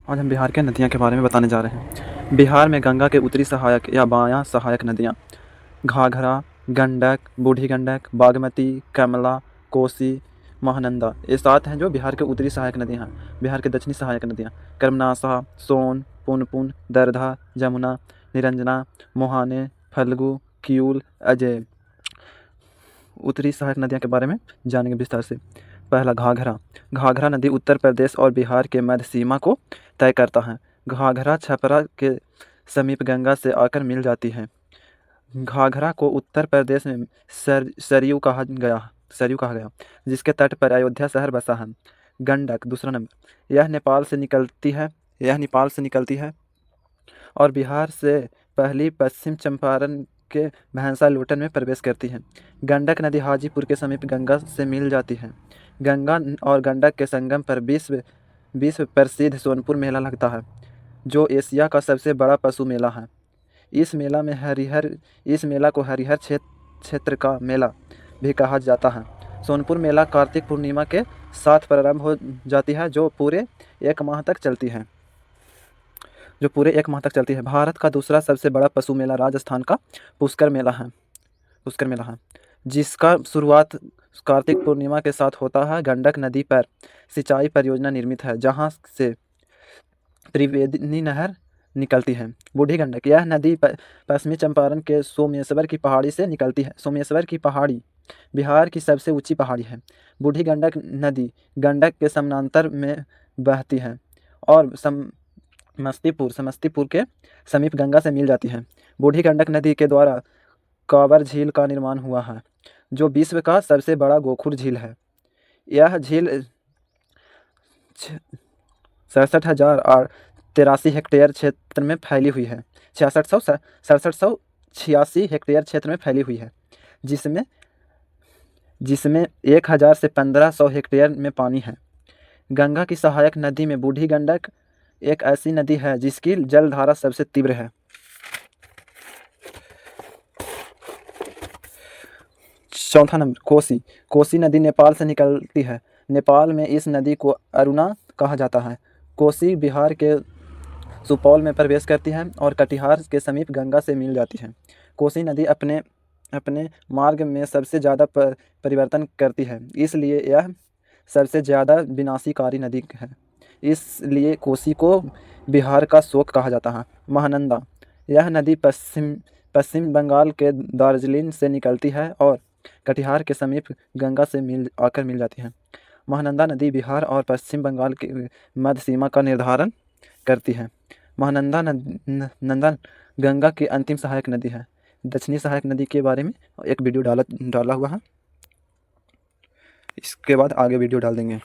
आज हम बिहार के नदियाँ के बारे में बताने जा रहे हैं। बिहार में गंगा के उत्तरी सहायक या बायां सहायक नदियाँ घाघरा, गंडक, बूढ़ी गंडक, बागमती, कमला, कोसी, महानंदा, ये 7 हैं जो बिहार के उत्तरी सहायक नदियाँ हैं। बिहार के दक्षिणी सहायक नदियाँ कर्मनाशा, सोन, पुनपुन, दरधा, जमुना, निरंजना, मोहाने, फल्गु, किऊल, अजय। उत्तरी सहायक नदियों के बारे में जानेंगे विस्तार से। पहला, घाघरा। घाघरा नदी उत्तर प्रदेश और बिहार के मध्य सीमा को तय करता है। घाघरा छपरा के समीप गंगा से आकर मिल जाती है। घाघरा को उत्तर प्रदेश में सरयू कहा गया, जिसके तट पर अयोध्या शहर बसा है। गंडक दूसरा नंबर, यह नेपाल से निकलती है और बिहार से पहली पश्चिम चंपारण के भैंसा लोटन में प्रवेश करती है। गंडक नदी हाजीपुर के समीप गंगा से मिल जाती है। गंगा और गंडक के संगम पर विश्व प्रसिद्ध सोनपुर मेला लगता है, जो एशिया का सबसे बड़ा पशु मेला है। इस मेला को हरिहर क्षेत्र का मेला भी कहा जाता है। सोनपुर मेला कार्तिक पूर्णिमा के साथ प्रारंभ हो जाती है, जो पूरे एक माह तक चलती है। भारत का दूसरा सबसे बड़ा पशु मेला राजस्थान का पुष्कर मेला है, जिसका शुरुआत कार्तिक पूर्णिमा के साथ होता है। गंडक नदी पर सिंचाई परियोजना निर्मित है, जहां से त्रिवेणी नहर निकलती है। बूढ़ी गंडक, यह नदी पश्चिमी चंपारण के सोमेश्वर की पहाड़ी से निकलती है। सोमेश्वर की पहाड़ी बिहार की सबसे ऊंची पहाड़ी है। बूढ़ी गंडक नदी गंडक के समानांतर में बहती है और समस्तीपुर के समीप गंगा से मिल जाती है। बूढ़ी गंडक नदी के द्वारा कांवर झील का निर्माण हुआ है, जो विश्व का सबसे बड़ा गोखुर झील है। यह झील 67,083 हेक्टेयर क्षेत्र में फैली हुई है। 6786 हेक्टेयर क्षेत्र में फैली हुई है, जिसमें 1000 से 1500 हेक्टेयर में पानी है। गंगा की सहायक नदी में बूढ़ी गंडक एक ऐसी नदी है जिसकी जलधारा सबसे तीव्र है। चौथा नंबर, कोसी नदी नेपाल से निकलती है। नेपाल में इस नदी को अरुणा कहा जाता है। कोसी बिहार के सुपौल में प्रवेश करती है और कटिहार के समीप गंगा से मिल जाती है। कोसी नदी अपने मार्ग में सबसे ज़्यादा परिवर्तन करती है, इसलिए यह सबसे ज़्यादा विनाशकारी नदी है। इसलिए कोसी को बिहार का शोक कहा जाता है। महानंदा, यह नदी पश्चिम बंगाल के दार्जिलिंग से निकलती है और कटिहार के समीप गंगा से आकर मिल जाती है। महानंदा नदी बिहार और पश्चिम बंगाल की मध्य सीमा का निर्धारण करती है। महानंदा नंदा गंगा की अंतिम सहायक नदी है। दक्षिणी सहायक नदी के बारे में एक वीडियो डाला हुआ है, इसके बाद आगे वीडियो डाल देंगे।